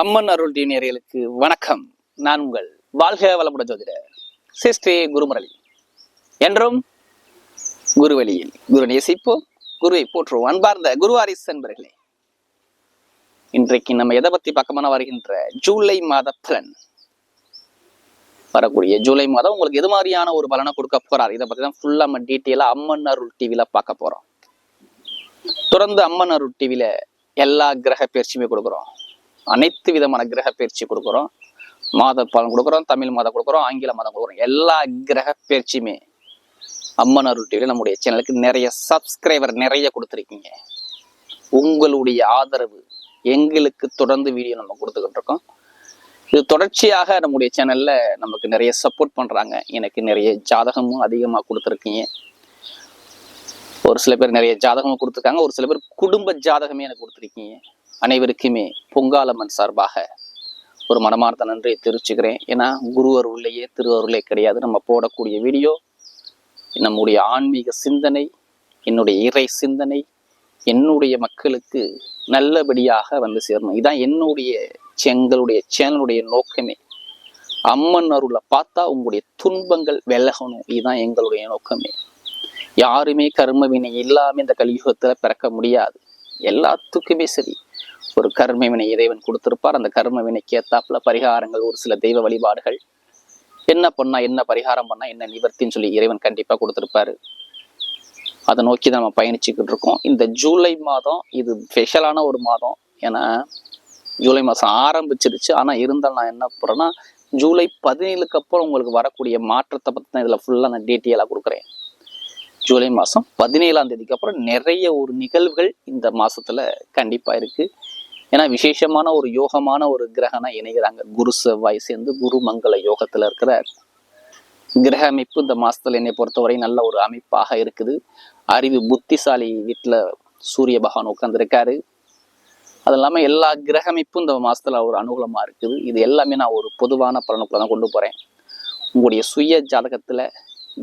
அம்மன் அருள் நேயர்களுக்கு வணக்கம். நான் உங்கள் வாழ்க வளமுடன் ஜோதிடர் சிஸ்ரீ குருமுரளி. என்றும் குருவழியில் குரு நேசிப்போம், குருவை போற்றுவோம். அன்பார்ந்த குருவாரிஸ் என்பர்களே, இன்றைக்கு நம்ம எதை பத்தி பக்கமான வருகின்ற ஜூலை மாத பலன், வரக்கூடிய ஜூலை மாதம் உங்களுக்கு எது மாதிரியான ஒரு பலனை கொடுக்க போறார், இதை பத்தி தான் ஃபுல்லா நம்ம டீட்டெயிலா அம்மன் அருள் டிவில பார்க்க போறோம். தொடர்ந்து அம்மன் அருள் டிவில எல்லா கிரக பயிற்சியுமே கொடுக்குறோம். அனைத்து விதமான கிரக பயிற்சி கொடுக்குறோம். மாத பலன் கொடுக்குறோம், தமிழ் மாதம் கொடுக்குறோம், ஆங்கில மாதம் கொடுக்குறோம். எல்லா கிரக பயிற்சியுமே அம்மன் அருள் டிவில நம்முடைய சேனலுக்கு நிறைய சப்ஸ்கிரைபர் நிறைய கொடுத்துருக்கீங்க. உங்களுடைய ஆதரவு எங்களுக்கு தொடர்ந்து வீடியோ நம்ம கொடுத்துக்கிட்டு இருக்கோம். இது தொடர்ச்சியாக நம்முடைய சேனல்ல நமக்கு நிறைய சப்போர்ட் பண்றாங்க. எனக்கு நிறைய ஜாதகமும் அதிகமாக கொடுத்துருக்கீங்க. ஒரு சில பேர் நிறைய ஜாதகமும் கொடுத்துருக்காங்க, ஒரு சில பேர் குடும்ப ஜாதகமே எனக்கு கொடுத்துருக்கீங்க. அனைவருக்குமே பொங்காலம்மன் சார்பாக ஒரு மனமார்ந்த நன்றியை தெரிவிச்சுக்கிறேன். ஏன்னா குரு அருள்லையே திரு அருளே கிடையாது. நம்ம போடக்கூடிய வீடியோ நம்முடைய ஆன்மீக சிந்தனை, என்னுடைய இறை சிந்தனை என்னுடைய மக்களுக்கு நல்லபடியாக வந்து சேரணும். இதான் எங்களுடைய சேனலுடைய நோக்கமே. அம்மன் அருளை பார்த்தா உங்களுடைய துன்பங்கள் விலகணும், இதுதான் எங்களுடைய நோக்கமே. யாருமே கர்ம வினை இல்லாம இந்த கலியுகத்துல பிறக்க முடியாது. எல்லாத்துக்குமே சரி ஒரு கர்ம வினை இறைவன் கொடுத்திருப்பார். அந்த கர்ம வினைக்கு ஏத்தாப்புல பரிகாரங்கள், ஒரு சில தெய்வ வழிபாடுகள், என்ன பண்ணா என்ன பரிகாரம் பண்ணா என்ன நிவர்த்தின்னு சொல்லி இறைவன் கண்டிப்பா கொடுத்திருப்பாரு. அதை நோக்கி தான் நம்ம பயணிச்சுக்கிட்டு இருக்கோம். இந்த ஜூலை மாதம் இது ஸ்பெஷலான ஒரு மாதம். ஏன்னா ஜூலை மாதம் ஆரம்பிச்சிருச்சு. ஆனா இருந்தாலும் நான் என்ன போறேன்னா, ஜூலை 17க்கு அப்புறம் உங்களுக்கு வரக்கூடிய மாற்றத்தை பத்தி தான் இதுல ஃபுல்லா நான் டீட்டெயிலா கொடுக்குறேன். ஜூலை மாதம் 17ஆம் தேதிக்கு அப்புறம் நிறைய ஒரு நிகழ்வுகள் இந்த மாசத்துல கண்டிப்பா இருக்கு. ஏன்னா விசேஷமான ஒரு யோகமான ஒரு கிரகனா இணைகிறாங்க. குரு செவ்வாய் சேர்ந்து குரு மங்கள யோகத்துல இருக்கிற கிரக அமைப்பு இந்த மாசத்துல என்னை பொறுத்தவரை நல்ல ஒரு அமைப்பாக இருக்குது. அறிவு புத்திசாலி வீட்டுல சூரிய பகவான் உட்கார்ந்துருக்காரு. அது இல்லாம எல்லா கிரக அமைப்பும் இந்த மாசத்துல ஒரு அனுகூலமா இருக்குது. இது எல்லாமே நான் ஒரு பொதுவான பலனுக்குள்ள தான் கொண்டு போறேன். உங்களுடைய சுய ஜாதகத்துல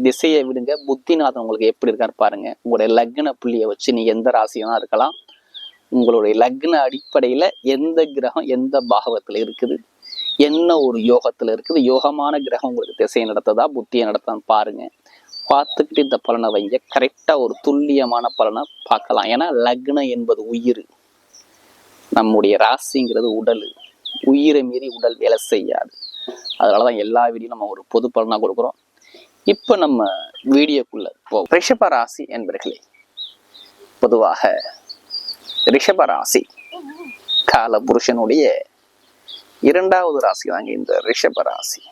திசையை விடுங்க, புத்திநாதன் உங்களுக்கு எப்படி இருக்காரு பாருங்க. உங்களுடைய லக்ன புள்ளியை வச்சு நீங்க எந்த ராசியா இருக்கலாம், உங்களுடைய லக்ன அடிப்படையில எந்த கிரகம் எந்த பாகவத்துல இருக்குது, என்ன ஒரு யோகத்துல இருக்குது, யோகமான கிரகம் உங்களுக்கு திசையை நடத்ததா புத்தியை நடத்தான்னு பாருங்க. பார்த்துக்கிட்டு இந்த பலனை வைங்க. கரெக்டா ஒரு துல்லியமான பலனை பார்க்கலாம். ஏன்னா லக்னம் என்பது உயிர், நம்முடைய ராசிங்கிறது உடல். உயிரை மீறி உடல் வேலை செய்யாது. அதனாலதான் எல்லா வீடியும் நம்ம ஒரு பொது பலனா கொடுக்குறோம். இப்ப நம்ம வீடியோக்குள்ள ரிஷப ராசி என்பர்களே, பொதுவாக ரிஷப ராசி கால புருஷனுடைய 2வது ராசி தாங்க இந்த ரிஷப ராசி.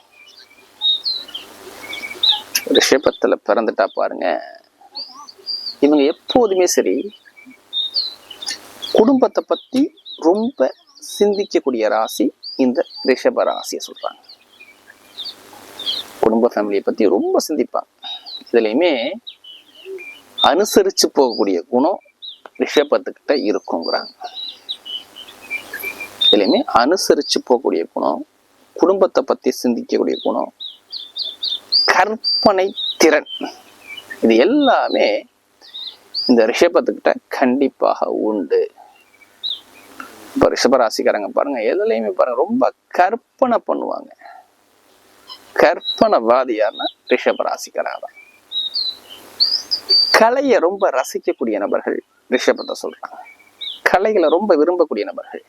ரிஷபத்துல பிறந்துட்டா பாருங்க, இவங்க எப்போதுமே சரி குடும்பத்தை பத்தி ரொம்ப சிந்திக்கக்கூடிய ராசி இந்த ரிஷப ராசியை சொல்றாங்க. குடும்ப ஃபேமிலியை பத்தி ரொம்ப சிந்திப்பாங்க. இதுலயுமே அனுசரிச்சு போகக்கூடிய குணம் ரிஷபத்துக்கிட்ட இருக்குங்கிறாங்க. இதுலயுமே அனுசரிச்சு போகக்கூடிய குணம், குடும்பத்தை பத்தி சிந்திக்கக்கூடிய குணம், கற்பனை திறன், இது எல்லாமே இந்த ரிஷபத்துக்கிட்ட கண்டிப்பாக உண்டு. இப்ப ரிஷபராசிக்காரங்க பாருங்க, எதுலையுமே பாருங்க ரொம்ப கற்பனை பண்ணுவாங்க. கற்பனைவாதியார்னா ரிஷபராசிக்காரங்க தான். கலையை ரொம்ப ரசிக்கக்கூடிய நபர்கள் ரிஷபத்தை சொல்றாங்க. கலைகளை ரொம்ப விரும்பக்கூடிய நபர்கள்,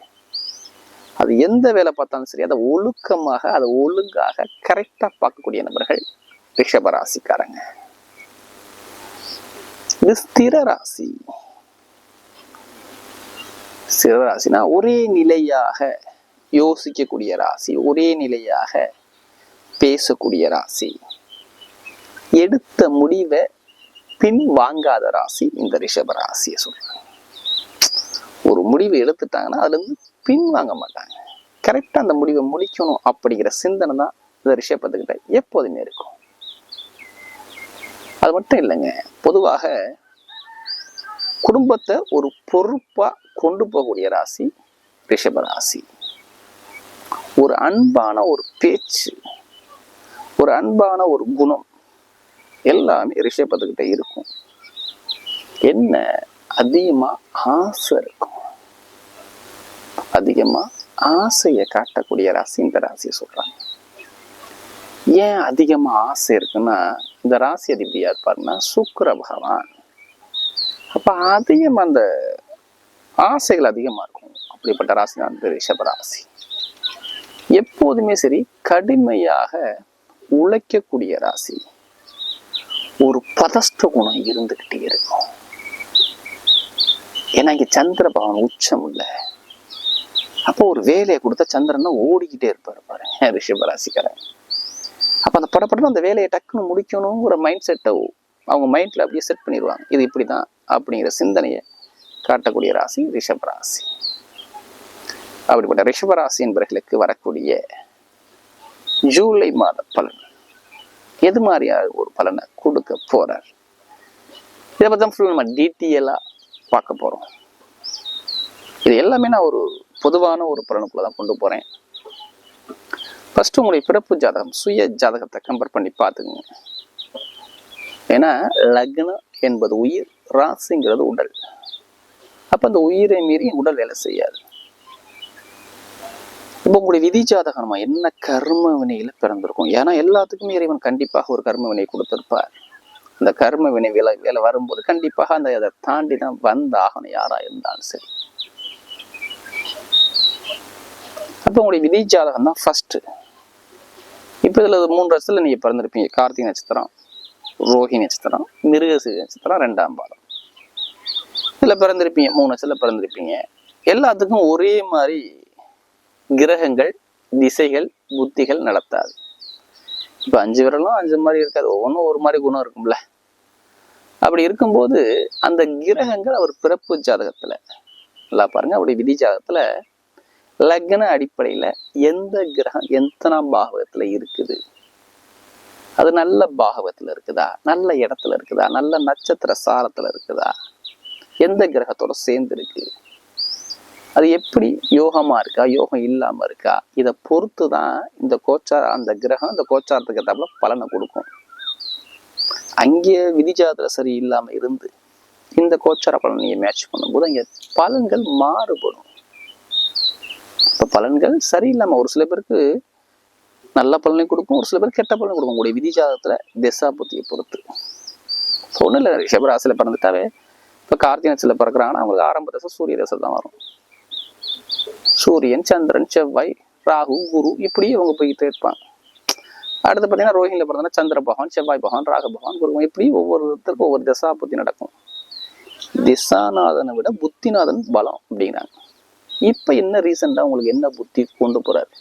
அது எந்த வேலை பார்த்தாலும் சரி அதை ஒழுக்கமாக அதை ஒழுங்காக கரெக்டா பார்க்கக்கூடிய நபர்கள் ரிஷபராசிக்காரங்க. இது ஸ்திர ராசி. ஸ்திர ராசினா ஒரே நிலையாக யோசிக்கக்கூடிய ராசி, ஒரே நிலையாக பேசக்கூடிய ராசி, எடுத்த முடிவை பின் வாங்காத ராசி இந்த ரிஷப ராசியை சொல்றாங்க. ஒரு முடிவை எடுத்துட்டாங்கன்னா அதுல இருந்து பின் வாங்க மாட்டாங்க. கரெக்டா அந்த முடிவை முடிக்கணும் அப்படிங்கிற சிந்தனை தான் இந்த ரிஷபத்துக்கிட்ட எப்போதுமே இருக்கும். அது மட்டும் இல்லைங்க, பொதுவாக குடும்பத்தை ஒரு பொறுப்பா கொண்டு போகக்கூடிய ராசி ரிஷப ராசி. ஒரு அன்பான ஒரு பேச்சு, ஒரு அன்பான ஒரு குணம் எல்லாமே ரிஷபத்துக்கிட்ட இருக்கும். என்ன அதிகமா ஆசை இருக்கும். அதிகமா ஆசையை காட்டக்கூடிய ராசி இந்த ராசியை சொல்றாங்க. ஏன் அதிகமா ஆசை இருக்குன்னா, இந்த ராசி அதிபதியா இருப்பாருன்னா சுக்கிர பகவான். அப்ப அதிகம் அந்த ஆசைகள் அதிகமா இருக்கும். அப்படிப்பட்ட ராசி தான் வந்து ரிஷப ராசி. எப்போதுமே சரி, கடுமையாக உழைக்கக்கூடிய ராசி. ஒரு பதஷ்ட குணம் இருந்துகிட்டே இருக்கும். ஏன்னா இங்க சந்திர பகவான் உச்சம் இல்ல. அப்போ ஒரு வேலையை கொடுத்தா சந்திரன்னா ஓடிக்கிட்டே இருப்பாரு பாருங்க ரிஷபராசிக்காரன். அப்ப அந்த படப்படம் அந்த வேலையை டக்குன்னு முடிக்கணுங்கிற மைண்ட் செட்டை அவங்க மைண்ட்ல அப்படியே செட் பண்ணிடுவாங்க. இது இப்படிதான் அப்படிங்கிற சிந்தனையை காட்டக்கூடிய ராசி ரிஷபராசி. அப்படிப்பட்ட ரிஷபராசி என்பவர்களுக்கு வரக்கூடிய ஜூலை மாத பலன் எது மாதிரியான ஒரு பலனை கொடுக்க போறார், இதை பத்தி ஃபுல் நம்ம டீட்டெயிலா பார்க்க போறோம். இது எல்லாமே நான் ஒரு பொதுவான ஒரு பலனுக்குள்ளதான் கொண்டு போறேன். ஃபர்ஸ்ட் உங்களுடைய பிறப்பு ஜாதகம், சுய ஜாதகத்தை கம்பேர் பண்ணி பார்த்துக்குங்க. ஏன்னா லக்னம் என்பது உயிர், ராசிங்கிறது உடல். அப்ப அந்த உயிரை மீறி உடல் வேலை செய்யாது. இப்போ உங்களுடைய விதி ஜாதகம் நம்ம என்ன கர்ம வினையில பிறந்திருக்கும். ஏன்னா எல்லாத்துக்குமே இறைவன் கண்டிப்பாக ஒரு கர்ம வினை கொடுத்திருப்பார். அந்த கர்ம வினை வேலை வரும்போது கண்டிப்பாக அந்த அதை தாண்டி தான் வந்தாகணும், யாரா இருந்தாலும் சரி. அப்ப உங்களுடைய விதி ஜாதகம் தான் ஃபர்ஸ்ட். இப்ப இதுல 3 வருஷத்துல நீங்க பிறந்திருப்பீங்க. கார்த்திகை நட்சத்திரம், ரோஹிணி நட்சத்திரம், மிருகசீரிஷ நட்சத்திரம் 2ஆம் பாதம். இதுல பிறந்திருப்பீங்க, 3 வருஷத்துல பிறந்திருப்பீங்க. எல்லாத்துக்கும் ஒரே மாதிரி கிரகங்கள், திசைகள், புத்திகள் நடத்தாது. இப்ப 5 விரலும் 5 மாதிரி இருக்காது, ஒவ்வொன்றும் ஒரு மாதிரி குணம் இருக்கும்ல. அப்படி இருக்கும்போது அந்த கிரகங்கள் அவர் பிறப்பு ஜாதகத்துல நல்லா பாருங்க. அவருடைய விதி ஜாதகத்துல லக்ன அடிப்படையில எந்த கிரகம் எத்தனாம் பாகவத்துல இருக்குது, அது நல்ல பாகவத்துல இருக்குதா, நல்ல இடத்துல இருக்குதா, நல்ல நட்சத்திர சாரத்துல இருக்குதா, எந்த கிரகத்தோட சேர்ந்து இருக்கு, அது எப்படி யோகமா இருக்கா, யோகம் இல்லாம இருக்கா, இதை பொறுத்து தான் இந்த கோச்சார அந்த கிரகம் இந்த கோச்சாரத்துக்கு ஏற்றாப்புல பலனை கொடுக்கும். அங்கே விதிஜாதத்துல சரி இல்லாம இருந்து இந்த கோச்சார பலன் நீங்க மேட்ச் பண்ணும்போது அங்க பலன்கள் மாறுபடும். இப்ப பலன்கள் சரியில்லாம ஒரு சில பேருக்கு நல்ல பலனை கொடுக்கும், ஒரு சில பேருக்கு கெட்ட பலனை கொடுக்கும். உங்களுடைய விதிஜாதத்துல திசா புத்தியை பொறுத்து. ஒன்றும் இல்லை, ரிஷபராசியில பிறந்துட்டாவே இப்ப கார்த்திகை நட்சத்திரத்துல பிறக்கிறாங்கன்னா அவங்களுக்கு ஆரம்ப தசை சூரிய தசை தான் வரும். சூரியன், சந்திரன், செவ்வாய், ராகு, குரு இப்படியே அவங்க போய்கிட்டே இருப்பாங்க. அடுத்து பார்த்தீங்கன்னா ரோஹிணியில பிறந்தா சந்திர பகவான், செவ்வாய் பகவான், ராகு பகவான், குரு, இப்படி ஒவ்வொருத்தருக்கும் ஒவ்வொரு திசா புத்தி நடக்கும். திசாநாதனை விட புத்திநாதன் பலம் அப்படிங்கிறாங்க. இப்ப என்ன ரீசெண்டா உங்களுக்கு என்ன புத்தி கொண்டு போறாரு,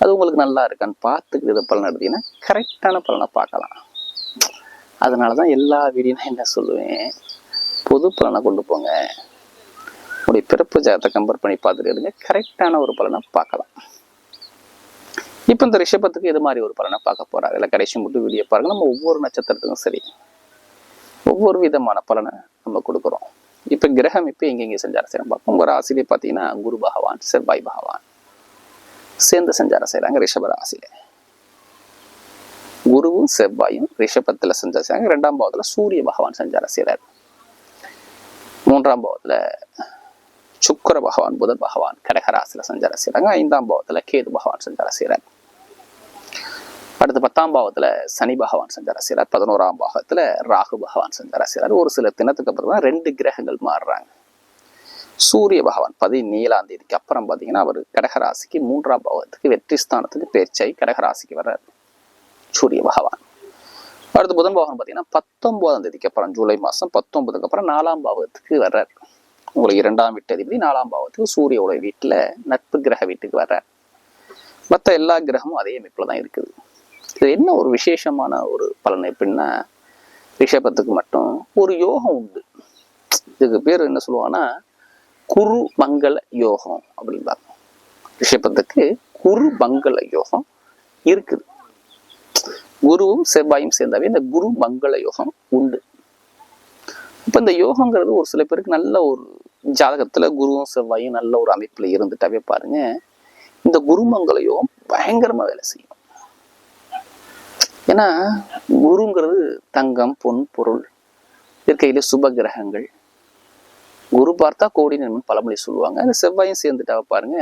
அது உங்களுக்கு நல்லா இருக்கான்னு பார்த்துக்கிட்டு இதை பலன் எடுத்தீங்கன்னா கரெக்டான பலனை பார்க்கலாம். அதனாலதான் எல்லா வீடியும் என்ன சொல்லுவேன், பொது பலனை கொண்டு போங்க. உங்களுடைய பிறப்பு ஜாதகத்தை கம்பேர் பண்ணி பார்த்துட்டு இருங்க, கரெக்டான ஒரு பலனை பார்க்கலாம். இப்ப இந்த ரிஷபத்துக்கு இது மாதிரி ஒரு பலனை பார்க்க போறாரு. இல்லை கடைசி மட்டும் வீடியோ பாருங்க. நம்ம ஒவ்வொரு நட்சத்திரத்துக்கும் சரி ஒவ்வொரு விதமான பலனை நம்ம கொடுக்குறோம். இப்ப கிரகம் இப்ப எங்கெங்க சஞ்சாரம் செய்யலாம் பார்ப்போம். உங்க ராசியிலே பார்த்தீங்கன்னா குரு பகவான், செவ்வாய் பகவான் சேர்ந்து சஞ்சாரம் செய்யறாங்க ரிஷப ராசியில. குருவும் செவ்வாயும் ரிஷபத்துல சஞ்சாரம் செய்யறாங்க. 2ஆம் பாவத்துல சூரிய பகவான் சஞ்சாரம் செய்யறாரு. 3ஆம் பாவத்துல சுக்கிர பகவான், புதன் பகவான் கடகராசியில சஞ்சாரம் செய்யறாங்க. 5ஆம் பாவத்துல கேது பகவான் சஞ்சாரம் செய்யறாரு. அடுத்து 10ஆம் பாவத்துல சனி பகவான் சஞ்சாரம் செய்யறார். 11ஆம் பாவத்துல ராகு பகவான் சஞ்சாரம் செய்யறாரு. ஒரு சில தினத்துக்கு அப்புறம் தான் 2 கிரகங்கள் மாறுறாங்க. சூரிய பகவான் 17ஆம் தேதிக்கு அப்புறம் பாத்தீங்கன்னா அவர் கடகராசிக்கு 3ஆம் பாவத்துக்கு வெற்றி ஸ்தானத்துக்கு பேச்சாய் கடகராசிக்கு வர்றாரு சூரிய பகவான். அடுத்து புதன் பகவான் பாத்தீங்கன்னா 19ஆம் தேதிக்கு அப்புறம் ஜூலை மாசம் 19க்கு அப்புறம் 4ஆம் பாவத்துக்கு வர்றாரு. உங்களுக்கு 2ஆம் வீட்டு அதிபதி 4ஆம் பாவத்துக்கு சூரியோட வீட்டுல நட்பு கிரக வீட்டுக்கு வர்றாரு. மற்ற எல்லா கிரகமும் அதே அமைப்புல தான் இருக்குது. இது என்ன ஒரு விசேஷமான ஒரு பலன் எப்படின்னா, ரிஷபத்துக்கு மட்டும் ஒரு யோகம் உண்டு. இதுக்கு பேர் என்ன சொல்லுவாங்கன்னா குரு மங்கள யோகம் அப்படின்பாங்க. ரிஷபத்துக்கு குரு மங்கள யோகம் இருக்குது. குருவும் செவ்வாயும் சேர்ந்தாவே இந்த குரு மங்கள யோகம் உண்டு. இப்ப இந்த யோகங்கிறது ஒரு சில பேருக்கு நல்ல ஒரு ஜாதகத்துல குருவும் செவ்வாயும் நல்ல ஒரு அமைப்புல இருந்துட்டாவே பாருங்க, இந்த குருமங்கள யோகம் பயங்கரமா வேலை செய்யும். ஏன்னா குருங்கிறது தங்கம், பொன், பொருள், இயற்கையில சுப கிரகங்கள், குரு பார்த்தா கோடி நன்மன் பழமொழி சொல்லுவாங்க. அந்த செவ்வாயும் சேர்ந்துட்டா பாருங்க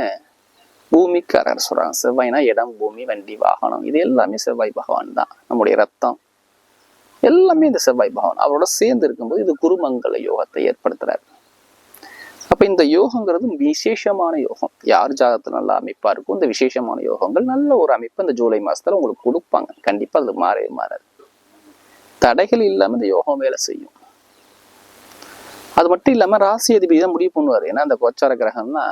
பூமிக்காரர் சொல்றாங்க. செவ்வாய்னா இடம், பூமி, வண்டி, வாகனம், இது எல்லாமே செவ்வாய் பகவான் தான். நம்முடைய ரத்தம் எல்லாமே இந்த செவ்வாய் பகவான் அவரோட சேர்ந்து இருக்கும்போது இது குருமங்கல யோகத்தை ஏற்படுத்துறாரு. அப்ப இந்த யோகங்கிறது விசேஷமான யோகம். யார் ஜாதகத்துல நல்ல அமைப்பா இருக்கும் இந்த விசேஷமான யோகங்கள் நல்ல ஒரு அமைப்பு இந்த ஜூலை மாசத்துல உங்களுக்கு கொடுப்பாங்க. கண்டிப்பா அது மாறவே மாறாது. தடைகள் இல்லாம இந்த யோகம் வேலை செய்யும். அது மட்டும் இல்லாம ராசி அதிபதி தான் முடிவு பண்ணுவாரு. ஏன்னா இந்த கோச்சார கிரகம்னா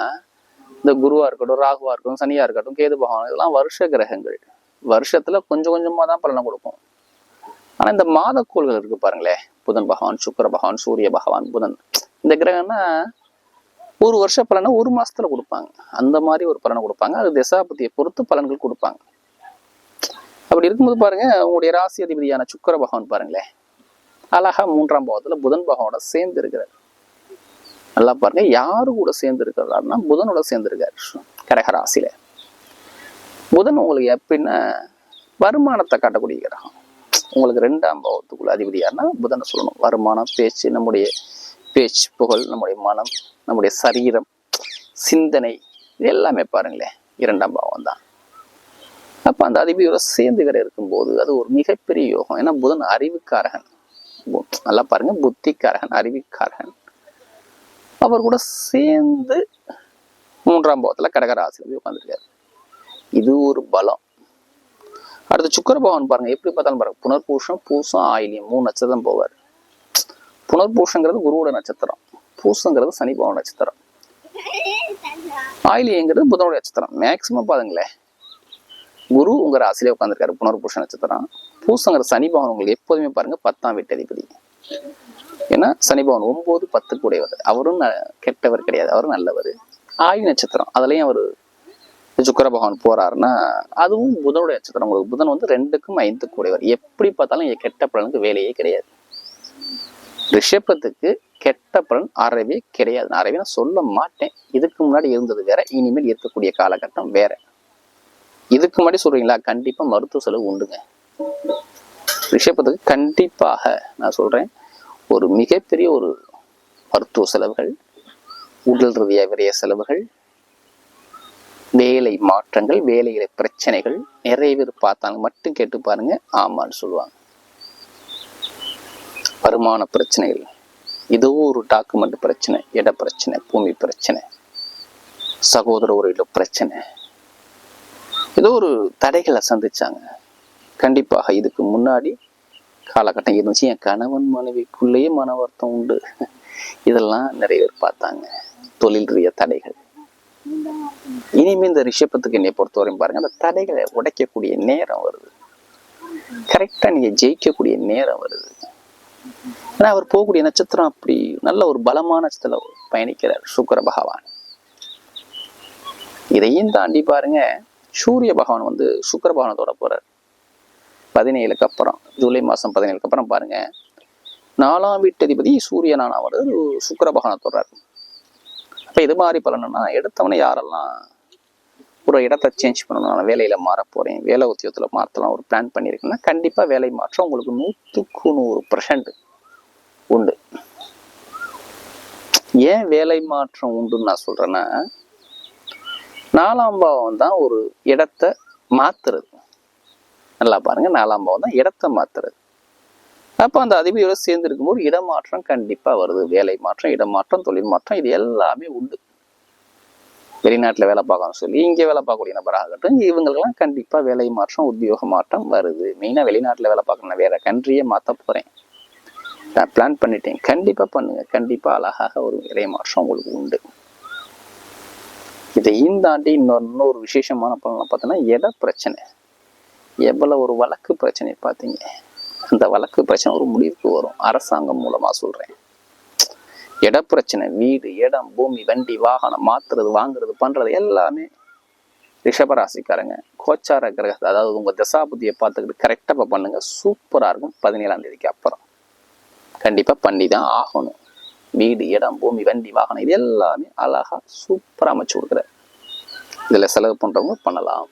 இந்த குருவா இருக்கட்டும், ராகுவா இருக்கட்டும், சனியா இருக்கட்டும், கேது பகவான், இதெல்லாம் வருஷ கிரகங்கள். வருஷத்துல கொஞ்சம் கொஞ்சமா தான் பலனை கொடுக்கும். ஆனா இந்த மாதக்கோள்கள் இருக்கு பாருங்களேன், புதன் பகவான், சுக்கிர பகவான், சூரிய பகவான், புதன், இந்த கிரகம்னா ஒரு வருஷ பலனை ஒரு மாசத்துல கொடுப்பாங்க. அந்த மாதிரி ஒரு பலனை கொடுப்பாங்க. அது திசாபதியை பொறுத்து பலன்கள் கொடுப்பாங்க. அப்படி இருக்கும்போது பாருங்க, உங்களுடைய ராசி அதிபதியான சுக்கிர பகவான் பாருங்களேன், அழகா 3ஆம் பாவத்துல புதன் பகவானோட சேர்ந்து இருக்கிறார். நல்லா பாருங்க, யாரு கூட சேர்ந்து இருக்கிறாருன்னா புதனோட சேர்ந்து இருக்காரு கடகராசியில. புதன் உங்களுக்கு எப்படின்னா வருமானத்தை காட்டக்கூடிய கிரகம். உங்களுக்கு 2ஆம் பாவத்துக்குள்ள அதிபதியானா புதனை சொல்லணும். வருமானம், பேச்சு, நம்முடைய பேச்சு, புகழ், நம்முடைய மனம், நம்முடைய சரீரம், சிந்தனை, இது எல்லாமே பாருங்களேன் 2ஆம் பாவம் தான். அப்ப அந்த அதிபதியோட சேர்ந்துகிற இருக்கும்போது அது ஒரு மிகப்பெரிய யோகம். ஏன்னா புதன் அறிவுக்காரகன். நல்லா பாருங்க, புத்திக்காரகன், அறிவுக்காரகன். அவர் கூட சேர்ந்து 3ஆம் பாவத்துல கடகராசியில போய் உட்காந்துருக்காரு. இது ஒரு பலம். அடுத்து சுக்கிர பகவான் பாருங்க, எப்படி பார்த்தாலும் பாருங்க, புனர்பூஷம், பூசம், ஆயில்யம் 3 நட்சத்திரம் போவார். புனர்பூஷங்கிறது குருவோட நட்சத்திரம், பூசங்கிறது சனி பகவான் நட்சத்திரம், ஆயில்யங்கிறது புதனோட நட்சத்திரம். மேக்சிமம் பாருங்களேன், குரு உங்க ராசியிலே உட்காந்துருக்காரு புனர்பூஷ நட்சத்திரம். பூசங்கிற சனி பகவான் உங்களுக்கு எப்போதுமே பாருங்க 10ஆம் வீட்டு அதிபதி. ஏன்னா சனி பகவான் 9, 10 கூடையவர். அவரும் கெட்டவர் கிடையாது, அவரும் நல்லவர். ஆயுள் நட்சத்திரம், அதுலயும் அவரு சுக்கிர பகவான் போறாருன்னா அதுவும் புதனுடைய நட்சத்திரம். உங்களுக்கு புதன் வந்து 2க்கும் 5க்கும் கூடையவர். எப்படி பார்த்தாலும் கெட்ட பலனுக்கு வேலையே கிடையாது. ரிஷபத்துக்கு கெட்ட பலன் அறவே கிடையாது. நான் அறவே நான் சொல்ல மாட்டேன். இதுக்கு முன்னாடி இருந்தது வேற, இனிமேல் இருக்கக்கூடிய காலகட்டம் வேற. இதுக்கு முன்னாடி சொல்றீங்களா, கண்டிப்பா மருத்துவ செலவு உண்டுங்க. ரிஷபத்துக்கு கண்டிப்பாக நான் சொல்றேன், ஒரு மிகப்பெரிய ஒரு மருத்துவ செலவுகள், உடல் ரீதியா விரைய செலவுகள், வேலை மாற்றங்கள், வேலையில பிரச்சனைகள் நிறைய பேர் பார்த்தாங்க மட்டும் கேட்டு பாருங்க, ஆமான்னு சொல்லுவாங்க. வருமான பிரச்சனைகள், ஏதோ ஒரு டாக்குமெண்ட் பிரச்சனை, இட பிரச்சனை, பூமி பிரச்சனை, சகோதர உறவுல பிரச்சனை, ஏதோ ஒரு தடைகளை சந்திச்சாங்க. கண்டிப்பாக இதுக்கு முன்னாடி காலகட்டம் இருந்துச்சு. என் கணவன் மனைவிக்குள்ளேயே மன வருத்தம் உண்டு, இதெல்லாம் நிறைய பேர் பார்த்தாங்க. தொழில் ரீதிய தடைகள். இனிமே இந்த ரிஷபத்துக்கு என்னை பொறுத்தவரையும் பாருங்க, அந்த தடைகளை உடைக்கக்கூடிய நேரம் வருது. கரெக்டா நீங்க ஜெயிக்கக்கூடிய நேரம் வருது. ஏன்னா அவர் போகக்கூடிய நட்சத்திரம் அப்படி நல்ல ஒரு பலமான நட்சத்திரம் பயணிக்கிறார் சுக்கிர பகவான். இதையும் தாண்டி பாருங்க, சூரிய பகவான் வந்து சுக்கிர பகவானத்தோட போறார் 17க்கு அப்புறம். ஜூலை மாசம் 17க்கு அப்புறம் பாருங்க, 4ஆம் வீட்டு அதிபதி சூரியனான அவர் சுக்கிர பகவானை தொடர்றாரு. அப்ப இது மாதிரி பலன்னா, எடுத்தவனை யாரெல்லாம் ஒரு இடத்தை சேஞ்ச் பண்ணணும், நான் வேலையில மாற போறேன், வேலை உத்தியோகத்துல மாற்றலாம் ஒரு பிளான் பண்ணியிருக்கேன்னா கண்டிப்பா வேலை மாற்றம் உங்களுக்கு 100க்கு 100% உண்டு. ஏன் வேலை மாற்றம் உண்டுன்னு நான் சொல்றேன்னா, 4ஆம் பாவம் தான் ஒரு இடத்தை மாத்துறது. நல்லா பாருங்க, 4ஆம் பாவம் தான் இடத்தை மாத்துறது. அப்ப அந்த அதிபதியோட சேர்ந்து இருக்கும்போது இடமாற்றம் கண்டிப்பா வருது. வேலை மாற்றம், இடமாற்றம், தொழில் மாற்றம், இது எல்லாமே உண்டு. வெளிநாட்டுல வேலை பார்க்கணும்னு சொல்லி இங்கே வேலை பார்க்கக்கூடிய நபராகட்டும், இவங்களுக்கெல்லாம் கண்டிப்பா வேலை மாற்றம், உத்தியோக மாற்றம் வருது. மெயினா வெளிநாட்டுல வேலை பார்க்கணும், வேற கண்ட்ரியே மாத்த போறேன், நான் பிளான் பண்ணிட்டேன், கண்டிப்பா பண்ணுங்க. கண்டிப்பா அழகாக ஒரு வேலை மாற்றம் உங்களுக்கு உண்டு. இதையும் தாண்டி இன்னொரு விசேஷமான பலனை பார்த்தோன்னா, இட பிரச்சனை. எவ்வளவு ஒரு வழக்கு பிரச்சனை பார்த்தீங்க, அந்த வழக்கு பிரச்சனை ஒரு முடிவுக்கு வரும். அரசாங்கம் மூலமா சொல்றேன். இட பிரச்சனை, வீடு, இடம், பூமி, வண்டி, வாகனம் மாத்துறது, வாங்குறது, பண்றது எல்லாமே ரிஷபராசிக்காரங்க கோச்சார கிரகத்தை, அதாவது உங்க தசாபுத்தியை பார்த்துக்கிட்டு கரெக்டா பண்ணுங்க. சூப்பரா இருக்கும். 17ஆம் தேதிக்கு அப்புறம் கண்டிப்பா பண்ணி தான் ஆகணும். வீடு, இடம், பூமி, வண்டி, வாகனம், இது எல்லாமே அழகா சூப்பரா அமைச்சு கொடுக்குற. இதுல செலவு பண்றவங்க பண்ணலாம்.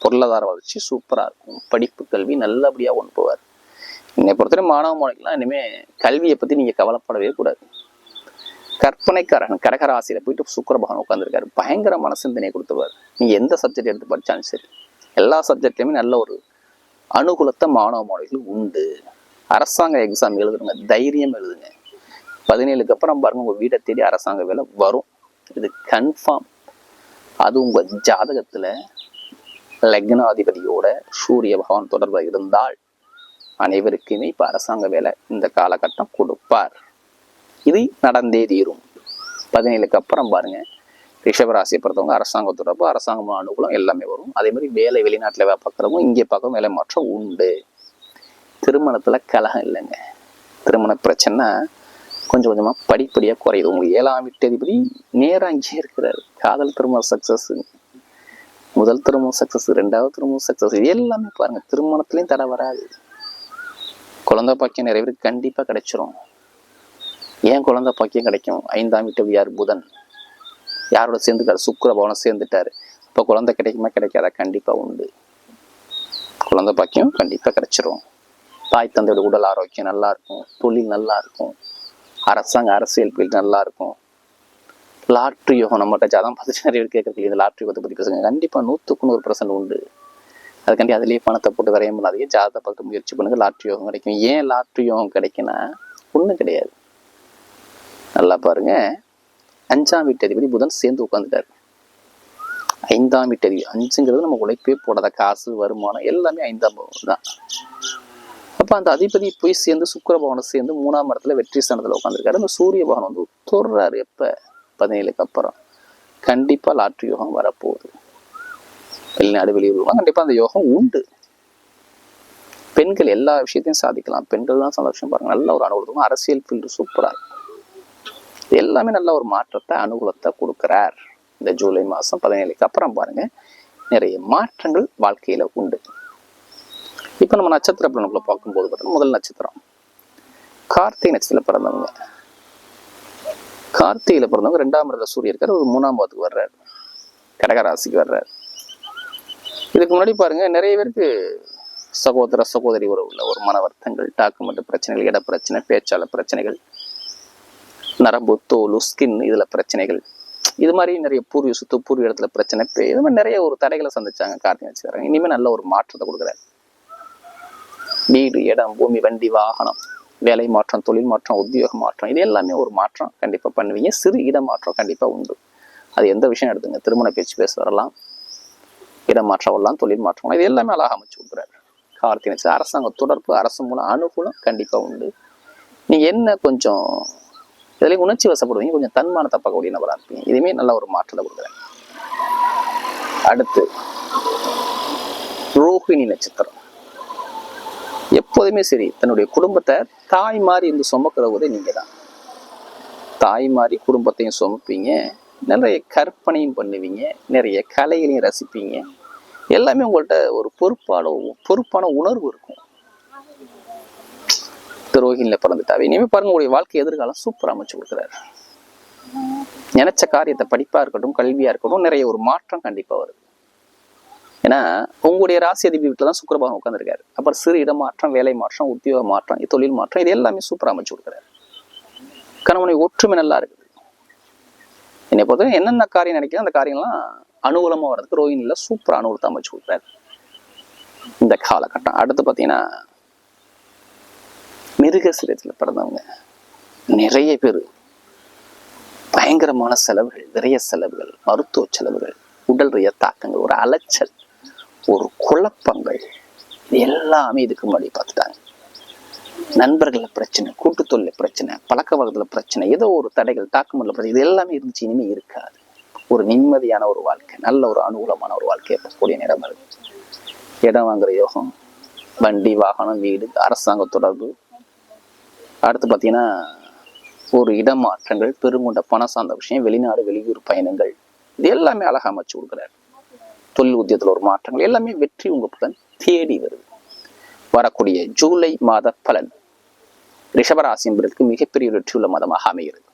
பொருளாதார வளர்ச்சி சூப்பரா இருக்கும். படிப்பு, கல்வி நல்லபடியா கொண்டு போவார். என்னை பொறுத்தவரை மாணவ மாணவிகள்லாம் இனிமே கல்வியை பத்தி நீங்க கவலைப்படவே கூடாது. கற்பனைக்காரன் கடகராசியில போயிட்டு சுக்கிர பகவான் உட்காந்துருக்காரு. பயங்கரமான சிந்தனையை கொடுத்துருவார். நீங்க எந்த சப்ஜெக்ட் எடுத்து படிச்சாலும் சரி, எல்லா சப்ஜெக்ட்லயுமே நல்ல ஒரு அனுகூலத்தை மாணவ மாணவிகள் உண்டு. அரசாங்க எக்ஸாம் எழுதுறங்க, தைரியம் எழுதுங்க. 17க்கு அப்புறம் பாருங்க, உங்க வீட்டை தேடி அரசாங்க வேலை வரும். இது கன்ஃபார்ம். அது உங்க ஜாதகத்துல லக்னாதிபதியோட சூரிய பகவான் தொடர்பு இருந்தால் அனைவருக்குமே இப்ப அரசாங்க வேலை இந்த காலகட்டம் கொடுப்பார். இது நடந்தே தீரும். 17க்கு அப்புறம் பாருங்க, ரிஷபராசியை பொறுத்தவங்க அரசாங்க தொடர்பு, அரசாங்கம் அனுகூலம் எல்லாமே வரும். அதே மாதிரி வேலை வெளிநாட்டுல வேலை பார்க்குறவங்க இங்கே பார்க்கவும் வேலை மாற்றம் உண்டு. திருமணத்துல கலகம் இல்லைங்க. திருமண பிரச்சனை கொஞ்சம் கொஞ்சமா படிப்படியா குறையுது. உங்களுக்கு 7ஆம் வீட்டதிபதி நேரம் அங்கே இருக்கிறாரு. காதல் திருமணம் சக்சஸ், முதல் திருமணம் சக்சஸ், 2வது திருமணம் சக்சஸ், எல்லாமே பாருங்க திருமணத்திலையும் தடை வராது. குழந்தை பாக்கியம் நிறைய பேருக்கு கண்டிப்பா கிடைச்சிரும். ஏன் குழந்தை பாக்கியம் கிடைக்கும்? 5ஆம் வீட்டு யார்? புதன். யாரோட சேர்ந்துட்டாரு? சுக்கிர பகவான் சேர்ந்துட்டாரு. இப்ப குழந்தை கிடைக்குமா கிடைக்காதா? கண்டிப்பா உண்டு. குழந்தை பாக்கியம் கண்டிப்பா கிடைச்சிரும். தாய் தந்தையோட உடல் ஆரோக்கியம் நல்லா இருக்கும், தொழில் நல்லா இருக்கும், அரசாங்க அரசியல் பீல்டு நல்லா இருக்கும். லாட்ரி யோகம் நம்மகிட்ட ஜாதகம் பார்த்துட்டு நிறைய பேர் கேட்கறதுக்கு இந்த லாட்ரி யோகத்தை பத்தி பேசுங்க. கண்டிப்பா 100க்கு 100% உண்டு. அதுக்காண்டி அதுலயே பணத்தை போட்டு வரைய முடியாதீங்க. ஜாதகத்தை பார்த்து முயற்சி பண்ணுங்க, லாட்ரி யோகம் கிடைக்கும். ஏன் லாட்ரி யோகம் கிடைக்குன்னா ஒண்ணும் கிடையாது. நல்லா பாருங்க, 5ஆம் வீட்டதிபதி புதன் சேர்ந்து உட்காந்துட்டாரு. 5ஆம் வீட்டதிபதி, 5ங்கிறது நம்ம உழைப்பே போடாத காசு வருமானம் எல்லாமே 5ஆம் பவன் தான். அப்ப அந்த அதிபதி போய் சேர்ந்து சுக்கிர பகவானை சேர்ந்து 3ஆம் இடத்துல வெற்றி ஸ்தானத்துல உட்காந்துருக்காரு. அந்த சூரிய பகவான் வந்து தொடுறாரு. எப்ப? 17க்கு அப்புறம் கண்டிப்பா லாட்ரி யோகம் வரப்போகுது. வெளிநாடு வெளியூர் கண்டிப்பா அந்த யோகம் உண்டு. பெண்கள் எல்லா விஷயத்தையும் சாதிக்கலாம். பெண்கள் தான் சந்தோஷம். பாருங்க, நல்ல ஒரு அனுகூலம். அரசியல் ஃபீல்டு சூப்பரா இருக்கு. எல்லாமே நல்ல ஒரு மாற்றத்தை அனுகூலத்தை கொடுக்கிறார். இந்த ஜூலை மாசம் 17க்கு அப்புறம் பாருங்க, நிறைய மாற்றங்கள் வாழ்க்கையில உண்டு. இப்ப நம்ம நட்சத்திர பலன்களை பார்க்கும்போது பார்த்தோம்னா, முதல் நட்சத்திரம் கார்த்திகை நட்சத்திரத்துல பிறந்தவங்க. கார்த்திகையில பிறந்தவங்க 2ஆம் இடத்துல சூரியன் இருக்காரு. ஒரு 3ஆம் பாவத்துக்கு வர்றாரு, கடகராசிக்கு வர்றாரு. இதுக்கு முன்னாடி பாருங்க, நிறைய பேருக்கு சகோதர சகோதரி உறவுல ஒரு மன வருத்தங்கள், டாக்குமெண்ட் பிரச்சனைகள், இட பிரச்சனை, பேச்சாளர் பிரச்சனைகள், நரம்பு, தோல், ஸ்கின் இதுல பிரச்சனைகள், இது மாதிரி நிறைய பூர்வீக சொத்து, பூர்வீக இடத்துல பிரச்சனை, இது மாதிரி நிறைய ஒரு தடைகளை சந்திச்சாங்க கார்த்திகை நட்சத்திரம். இனிமே நல்ல ஒரு மாற்றத்தை கொடுக்குறாரு. வீடு, இடம், பூமி, வண்டி, வாகனம், வேலை மாற்றம், தொழில் மாற்றம், உத்தியோக மாற்றம், இது எல்லாமே ஒரு மாற்றம் கண்டிப்பா பண்ணுவீங்க. சிறு இட மாற்றம் கண்டிப்பா உண்டு. அது எந்த விஷயம் எடுத்துங்க, திருமண பேச்சு பேச வரலாம், இட மாற்றம் வரலாம், தொழில் மாற்றம், இது எல்லாமே அழகாக அமைச்சு கொடுக்குறாரு கார்த்திகை நட்சத்திரம். அரசாங்க தொடர்பு, அரசு மூலம் அனுகூலம் கண்டிப்பா உண்டு. நீங்க என்ன கொஞ்சம் இதுலேயும் உணர்ச்சி வசப்படுவீங்க, கொஞ்சம் தன்மானத்தை பார்க்கக்கூடிய நபராக இருப்பீங்க. இதுவுமே நல்ல ஒரு மாற்றத்தை கொடுக்குறேன். அடுத்து ரோஹிணி நட்சத்திரம். எப்போதுமே சரி, தன்னுடைய குடும்பத்தை தாய் மாதிரி இருந்து சுமக்கிறவதே நீங்க தான். தாய் மாதிரி குடும்பத்தையும் சுமப்பீங்க, நிறைய கற்பனையும் பண்ணுவீங்க, நிறைய கலைகளையும் ரசிப்பீங்க. எல்லாமே உங்கள்கிட்ட ஒரு பொறுப்பான உணர்வு இருக்கும். ரோஹிணியில பிறந்துட்டாவே இனிமே பாருங்க, உங்களுடைய வாழ்க்கை எதிர்காலம் சூப்பரா அமைச்சு கொடுக்குறாரு. நினைச்ச காரியத்தை, படிப்பா இருக்கட்டும், கல்வியா இருக்கட்டும், நிறைய ஒரு மாற்றம் கண்டிப்பா வருது. ஏன்னா உங்களுடைய ராசி அதிபதி வீட்டுல தான் சுக்கிர பகவான் உட்காந்துருக்காரு. அப்புறம் சிறு இடமாற்றம், வேலை மாற்றம், உத்தியோக மாற்றம், தொழில் மாற்றம், இது எல்லாமே சூப்பரா அமைச்சு கொடுக்குறாரு. கணவனை ஒற்றுமை நல்லா இருக்குது. என்னை பொறுத்தவரை என்னென்ன காரியம் நினைக்கிறோம் அந்த காரியம்லாம் அனுகூலமா வர்றதுக்கு ரோஹிணியில சூப்பரா அனுகூலத்தை அமைச்சு கொடுக்குறாரு இந்த காலகட்டம். அடுத்து பாத்தீங்கன்னா மிருகசீரத்துல பிறந்தவங்க நிறைய பேர் பயங்கரமான செலவுகள், நிறைய செலவுகள், மருத்துவ செலவுகள், உடல் ரீதிய தாக்கங்கள், ஒரு அலைச்சல், ஒரு குழப்பங்கள், எல்லாமே இதுக்கு முன்னாடி பார்த்துட்டாங்க. நண்பர்கள பிரச்சனை, கூட்டு தொழில பிரச்சனை, பழக்க வழக்கத்துல பிரச்சனை, ஏதோ ஒரு தடைகள், டாக்குமெண்ட்ல பிரச்சனை, இது எல்லாமே இருந்துச்சு. இனிமே இருக்காது. ஒரு நிம்மதியான ஒரு வாழ்க்கை, நல்ல ஒரு அனுகூலமான ஒரு வாழ்க்கையை கூடிய நேரம் இருக்கு. இடம் வாங்குற யோகம், வண்டி, வாகனம், வீடு, அரசாங்க தொடர்பு. அடுத்து பார்த்தீங்கன்னா ஒரு இடமாற்றங்கள், பெருங்கொண்ட பணம் சார்ந்த விஷயம், வெளிநாடு வெளியூர் பயணங்கள், இது எல்லாமே அழகா அமைச்சு கொடுக்குறாரு. தொழில் உத்தியத்துல ஒரு மாற்றங்கள், எல்லாமே வெற்றி உங்க புலன் தேடி வருது. வரக்கூடிய ஜூலை மாத பலன் ரிஷபராசி என்பதற்கு மிகப்பெரிய வெற்றியுள்ள மாதமாக அமைகிறது.